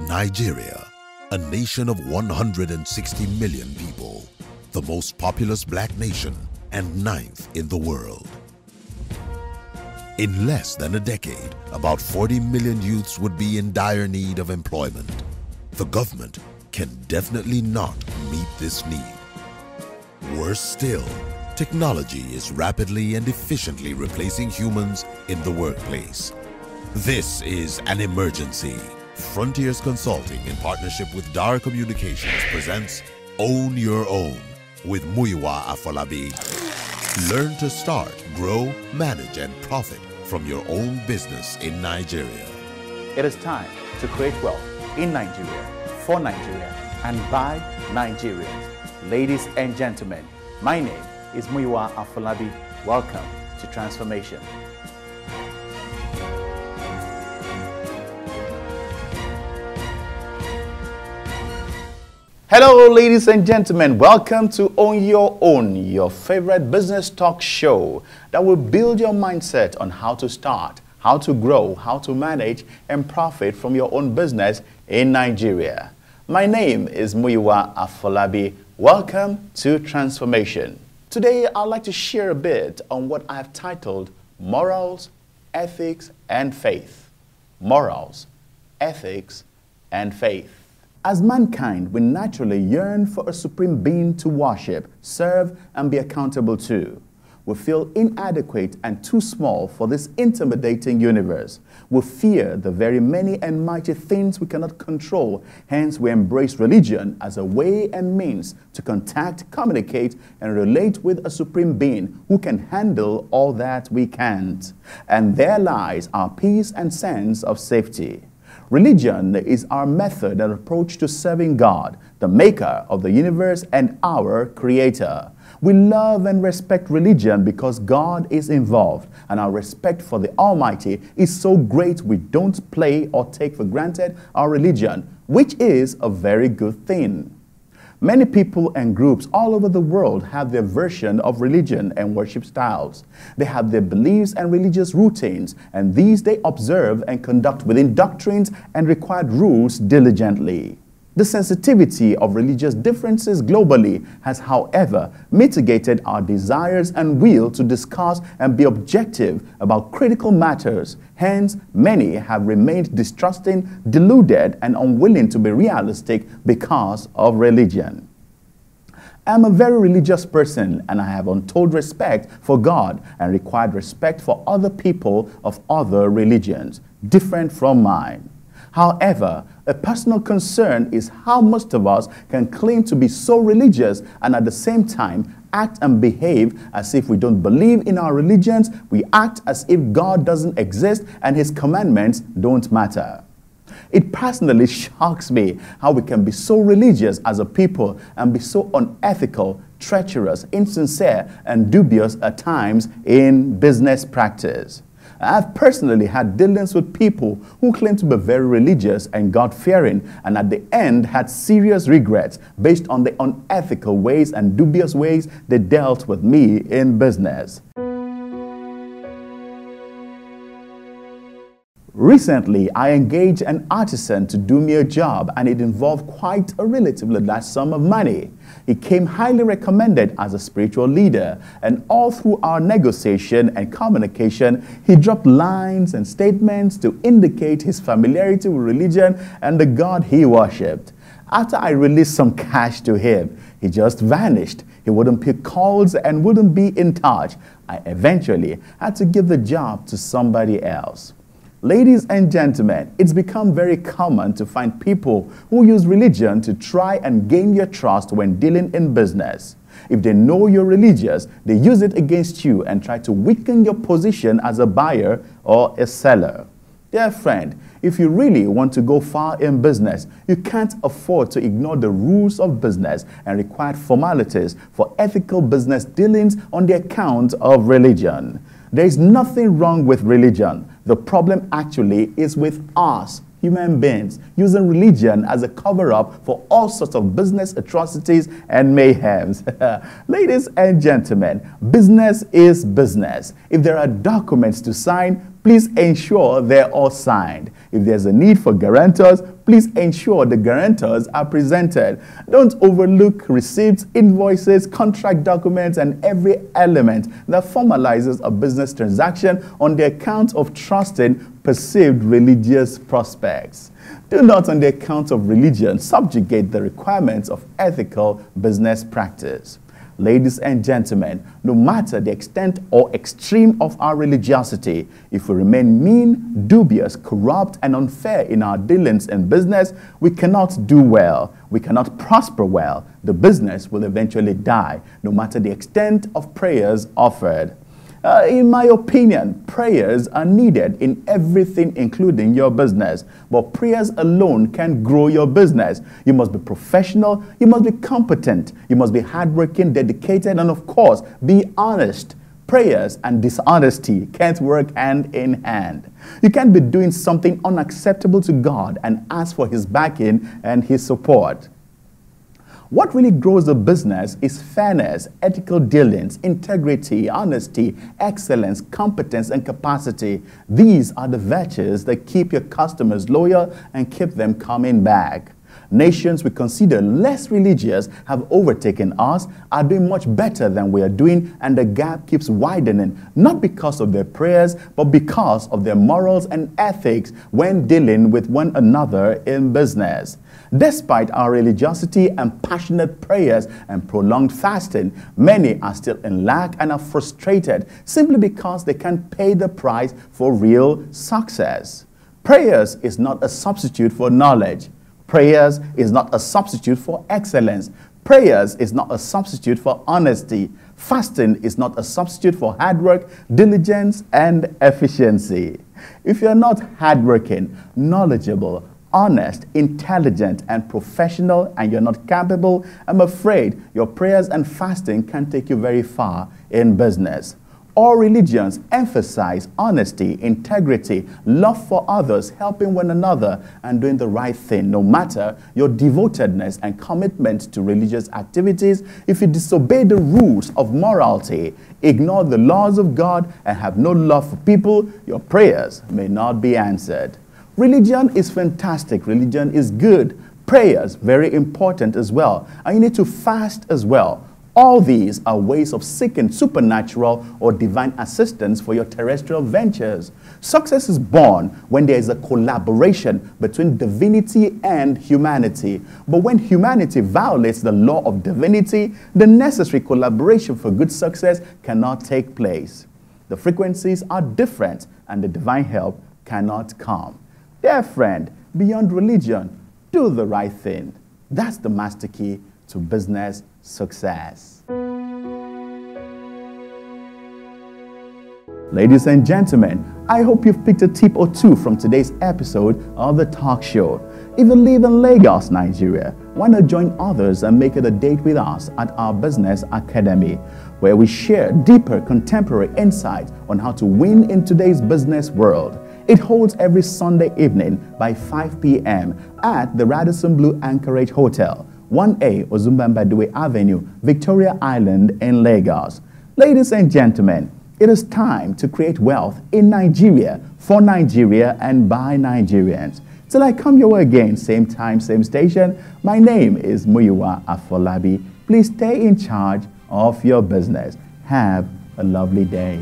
Nigeria, a nation of 160 million people, the most populous black nation and ninth in the world. In less than a decade, about 40 million youths would be in dire need of employment. The government can definitely not meet this need. Worse still, technology is rapidly and efficiently replacing humans in the workplace. This is an emergency. Frontiers Consulting, in partnership with Dar Communications, presents Own Your Own with Muyiwa Afolabi. Learn to start, grow, manage, and profit from your own business in Nigeria. It is time to create wealth in Nigeria, for Nigeria, and by Nigerians. Ladies and gentlemen, my name is Muyiwa Afolabi. Welcome to Transformation. Hello, ladies and gentlemen. Welcome to Own Your Own, your favorite business talk show that will build your mindset on how to start, how to grow, how to manage, and profit from your own business in Nigeria. My name is Muyiwa Afolabi. Welcome to Transformation. Today, I'd like to share a bit on what I've titled Morals, Ethics, and Faith. Morals, Ethics, and Faith. As mankind, we naturally yearn for a supreme being to worship, serve, and be accountable to. We feel inadequate and too small for this intimidating universe. We fear the very many and mighty things we cannot control. Hence, we embrace religion as a way and means to contact, communicate, and relate with a supreme being who can handle all that we can't. And there lies our peace and sense of safety. Religion is our method and approach to serving God, the maker of the universe and our creator. We love and respect religion because God is involved, and our respect for the Almighty is so great we don't play or take for granted our religion, which is a very good thing. Many people and groups all over the world have their version of religion and worship styles. They have their beliefs and religious routines, and these they observe and conduct within doctrines and required rules diligently. The sensitivity of religious differences globally has, however, mitigated our desires and will to discuss and be objective about critical matters. Hence, many have remained distrusting, deluded, and unwilling to be realistic because of religion. I'm a very religious person, and I have untold respect for God and required respect for other people of other religions, different from mine. However, a personal concern is how most of us can claim to be so religious and at the same time act and behave as if we don't believe in our religions. We act as if God doesn't exist and His commandments don't matter. It personally shocks me how we can be so religious as a people and be so unethical, treacherous, insincere, and dubious at times in business practice. I've personally had dealings with people who claim to be very religious and God-fearing, and at the end had serious regrets based on the unethical ways and dubious ways they dealt with me in business. Recently, I engaged an artisan to do me a job, and it involved quite a relatively large sum of money. He came highly recommended as a spiritual leader, and all through our negotiation and communication, he dropped lines and statements to indicate his familiarity with religion and the God he worshipped. After I released some cash to him, he just vanished. He wouldn't pick calls and wouldn't be in touch. I eventually had to give the job to somebody else. Ladies and gentlemen, it's become very common to find people who use religion to try and gain your trust when dealing in business. If they know you're religious, they use it against you and try to weaken your position as a buyer or a seller. Dear friend, if you really want to go far in business, you can't afford to ignore the rules of business and required formalities for ethical business dealings on the account of religion. There is nothing wrong with religion. The problem actually is with us, human beings, using religion as a cover-up for all sorts of business atrocities and mayhems. Ladies and gentlemen, business is business. If there are documents to sign, please ensure they're all signed. If there's a need for guarantors, please ensure the guarantors are presented. Don't overlook receipts, invoices, contract documents, and every element that formalizes a business transaction on the account of trusting perceived religious prospects. Do not, on the account of religion, subjugate the requirements of ethical business practice. Ladies and gentlemen, no matter the extent or extreme of our religiosity, if we remain mean, dubious, corrupt, and unfair in our dealings in business, we cannot do well. We cannot prosper well. The business will eventually die, no matter the extent of prayers offered. In my opinion, prayers are needed in everything, including your business. But prayers alone can't grow your business. You must be professional, you must be competent, you must be hardworking, dedicated, and of course, be honest. Prayers and dishonesty can't work hand in hand. You can't be doing something unacceptable to God and ask for His backing and His support. What really grows a business is fairness, ethical dealings, integrity, honesty, excellence, competence, and capacity. These are the virtues that keep your customers loyal and keep them coming back. Nations we consider less religious have overtaken us, are doing much better than we are doing, and the gap keeps widening, not because of their prayers, but because of their morals and ethics when dealing with one another in business. Despite our religiosity and passionate prayers and prolonged fasting, many are still in lack and are frustrated simply because they can't pay the price for real success. Prayers is not a substitute for knowledge. Prayers is not a substitute for excellence. Prayers is not a substitute for honesty. Fasting is not a substitute for hard work, diligence, and efficiency. If you're not hardworking, knowledgeable, honest, intelligent, and professional, and you're not capable, I'm afraid your prayers and fasting can't take you very far in business. All religions emphasize honesty, integrity, love for others, helping one another, and doing the right thing. No matter your devotedness and commitment to religious activities, if you disobey the rules of morality, ignore the laws of God, and have no love for people, your prayers may not be answered. Religion is fantastic. Religion is good. Prayers, very important as well. And you need to fast as well. All these are ways of seeking supernatural or divine assistance for your terrestrial ventures. Success is born when there is a collaboration between divinity and humanity. But when humanity violates the law of divinity, the necessary collaboration for good success cannot take place. The frequencies are different and the divine help cannot come. Dear friend, beyond religion, do the right thing. That's the master key to business success. Ladies and gentlemen, I hope you've picked a tip or two from today's episode of the talk show. If you live in Lagos, Nigeria, why not join others and make it a date with us at our Business Academy, where we share deeper contemporary insights on how to win in today's business world. It holds every Sunday evening by 5 p.m. at the Radisson Blu Anchorage Hotel, 1A Ozumbambadue Avenue, Victoria Island in Lagos. Ladies and gentlemen, it is time to create wealth in Nigeria, for Nigeria, and by Nigerians. Till I come your way again, same time, same station, my name is Muyiwa Afolabi. Please stay in charge of your business. Have a lovely day.